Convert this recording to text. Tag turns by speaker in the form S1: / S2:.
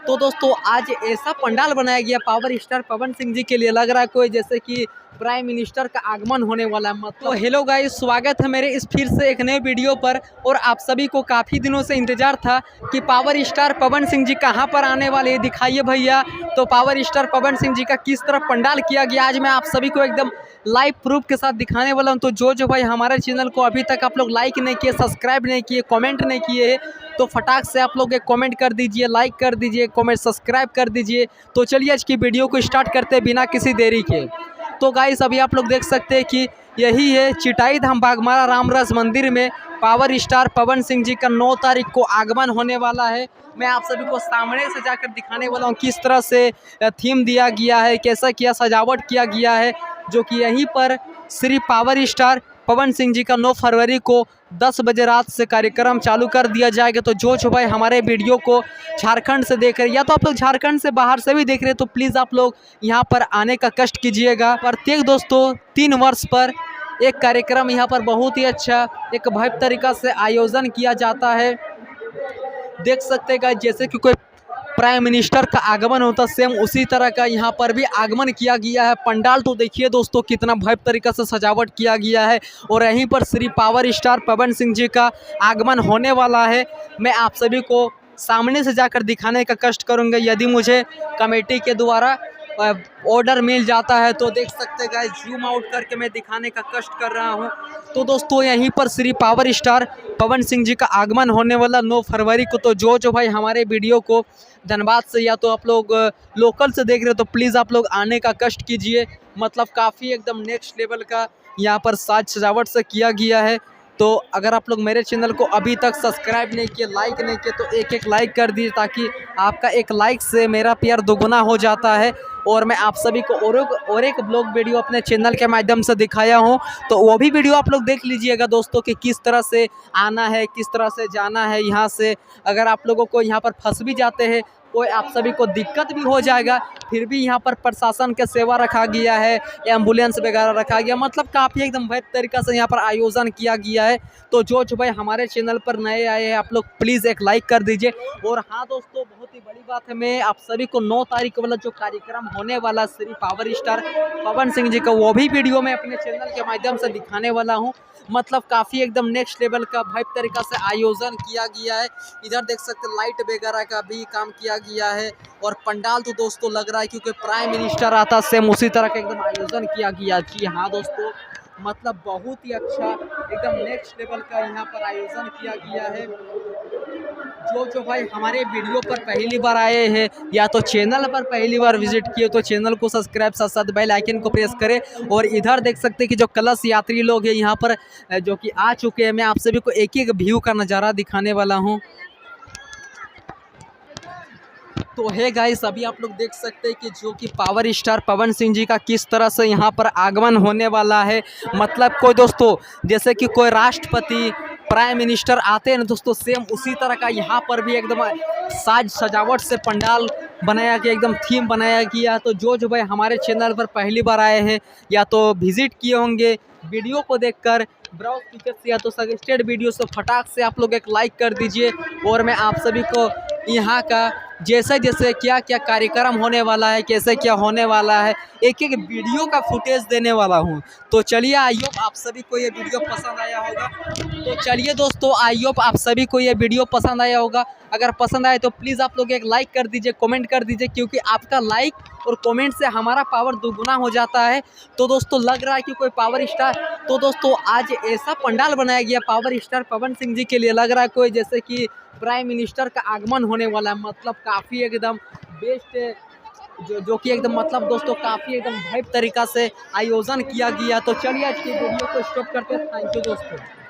S1: तो दोस्तों आज ऐसा पंडाल बनाया गया पावर स्टार पवन सिंह जी के लिए, लग रहा है कोई जैसे कि प्राइम मिनिस्टर का आगमन होने वाला है। तो हेलो गाइस, स्वागत है मेरे इस फिर से एक नए वीडियो पर। और आप सभी को काफ़ी दिनों से इंतजार था कि पावर स्टार पवन सिंह जी कहां पर आने वाले हैं, दिखाइए भैया। तो पावर स्टार पवन सिंह जी का किस तरह पंडाल किया गया, आज मैं आप सभी को एकदम लाइव प्रूफ के साथ दिखाने वाला हूं। तो जो भाई हमारे चैनल को अभी तक आप लोग लाइक नहीं किए, सब्सक्राइब नहीं किए, कमेंट नहीं किए, तो फटाक से आप लोग एक कमेंट कर दीजिए, लाइक कर दीजिए, कमेंट सब्सक्राइब कर दीजिए। तो चलिए आज की वीडियो को स्टार्ट करते हैं बिना किसी देरी के। तो गाइस अभी आप लोग देख सकते हैं कि यही है चिटाई धाम बाघमारा रामरस मंदिर में पावर स्टार पवन सिंह जी का 9 तारीख को आगमन होने वाला है। मैं आप सभी को सामने से जाकर दिखाने वाला हूँ किस तरह से थीम दिया गया है, कैसा क्या सजावट किया गया है, जो कि यहीं पर श्री पावर स्टार पवन सिंह जी का 9 फरवरी को 10 बजे रात से कार्यक्रम चालू कर दिया जाएगा। तो जो भाई हमारे वीडियो को झारखंड से देख रहे हैं या तो आप लोग झारखंड से बाहर से भी देख रहे हैं, तो प्लीज़ आप लोग यहाँ पर आने का कष्ट कीजिएगा। प्रत्येक दोस्तों 3 वर्ष पर एक कार्यक्रम यहाँ पर बहुत ही अच्छा एक भव्य तरीका से आयोजन किया जाता है। देख सकते हैं जैसे कि कोई प्राइम मिनिस्टर का आगमन होता, सेम उसी तरह का यहाँ पर भी आगमन किया गया है। पंडाल तो देखिए दोस्तों कितना भव्य तरीका से सजावट किया गया है और यहीं पर श्री पावर स्टार पवन सिंह जी का आगमन होने वाला है। मैं आप सभी को सामने से जाकर दिखाने का कष्ट करूँगा, यदि मुझे कमेटी के द्वारा ऑर्डर मिल जाता है तो देख सकते हैं गाइस, जूम आउट करके मैं दिखाने का कष्ट कर रहा हूं। तो दोस्तों यहीं पर श्री पावर स्टार पवन सिंह जी का आगमन होने वाला 9 फरवरी को। तो जो भाई हमारे वीडियो को धनबाद से या तो आप लोग लोकल से देख रहे हो, तो प्लीज़ आप लोग आने का कष्ट कीजिए। मतलब काफ़ी एकदम नेक्स्ट लेवल का यहाँ पर साज सजावट से किया गया है। तो अगर आप लोग मेरे चैनल को अभी तक सब्सक्राइब नहीं किए, लाइक नहीं किए, तो एक लाइक कर दीजिए, ताकि आपका एक लाइक से मेरा प्यार दोगुना हो जाता है। और मैं आप सभी को और एक ब्लॉग वीडियो अपने चैनल के माध्यम से दिखाया हूं, तो वो भी वीडियो आप लोग देख लीजिएगा दोस्तों कि किस तरह से आना है, किस तरह से जाना है। यहाँ से अगर आप लोगों को यहाँ पर फंस भी जाते हैं, कोई आप सभी को दिक्कत भी हो जाएगा, फिर भी यहाँ पर प्रशासन के सेवा रखा गया है, एम्बुलेंस वगैरह रखा गया। मतलब काफ़ी एकदम बेहतर तरीक़ा से यहाँ पर आयोजन किया गया है। तो जो भाई हमारे चैनल पर नए आए हैं, आप लोग प्लीज़ एक लाइक कर दीजिए। और हाँ दोस्तों, बहुत ही बड़ी बात है, मैं आप सभी को 9 तारीख वाला जो कार्यक्रम होने वाला श्री पावर स्टार पवन सिंह जी का, वो भी वीडियो मैं अपने चैनल के माध्यम से दिखाने वाला हूँ। मतलब काफ़ी एकदम नेक्स्ट लेवल का भव्य तरीका से आयोजन किया गया है। इधर देख सकते हैं लाइट वगैरह का भी काम किया गया है। और पंडाल तो दोस्तों लग रहा है क्योंकि प्राइम मिनिस्टर आता, सेम उसी तरह का एकदम आयोजन किया गया। जी हाँ दोस्तों, मतलब बहुत ही अच्छा एकदम नेक्स्ट लेवल का यहाँ पर आयोजन किया गया है। जो भाई हमारे वीडियो पर पहली बार आए हैं या तो चैनल पर पहली बार विजिट किए, तो चैनल को सब्सक्राइब साथ साथ बेल आइकन को प्रेस करें। और इधर देख सकते हैं कि जो कलश यात्री लोग हैं यहाँ पर जो कि आ चुके हैं, मैं आप सभी को एक एक व्यू का नज़ारा दिखाने वाला हूँ। तो है गाइस, अभी आप लोग देख सकते हैं कि जो कि पावर स्टार पवन सिंह जी का किस तरह से यहाँ पर आगमन होने वाला है। मतलब कोई दोस्तों जैसे कि कोई राष्ट्रपति, प्राइम मिनिस्टर आते हैं ना दोस्तों, सेम उसी तरह का यहाँ पर भी एकदम साज सजावट से पंडाल बनाया गया, एकदम थीम बनाया गया। तो जो भाई हमारे चैनल पर पहली बार आए हैं या तो विजिट किए होंगे, वीडियो को देखकर ब्राउज फीचर से या तो सजेस्टेड वीडियो से फटाक से आप लोग एक लाइक कर दीजिए। और मैं आप सभी को यहाँ का जैसे जैसे क्या क्या कार्यक्रम होने वाला है, कैसे क्या होने वाला है, एक एक वीडियो का फुटेज देने वाला हूँ। तो चलिए, आई होप आप सभी को ये वीडियो पसंद आया होगा। तो चलिए दोस्तों, आई होप आप सभी को ये वीडियो पसंद आया होगा। अगर पसंद आए तो प्लीज़ आप लोग एक लाइक कर दीजिए, कमेंट कर दीजिए, क्योंकि आपका लाइक और कमेंट से हमारा पावर दोगुना हो जाता है। तो दोस्तों लग रहा है कि कोई पावर स्टार, तो दोस्तों आज ऐसा पंडाल बनाया गया पावर स्टार पवन सिंह जी के लिए, लग रहा है कोई जैसे कि प्राइम मिनिस्टर का आगमन होने वाला है। मतलब काफ़ी एकदम बेस्ट जो कि एकदम मतलब दोस्तों काफ़ी एकदम भव्य तरीका से आयोजन किया गया। तो चलिए आज की वीडियो को स्टॉप करते हैं। थैंक यू दोस्तों।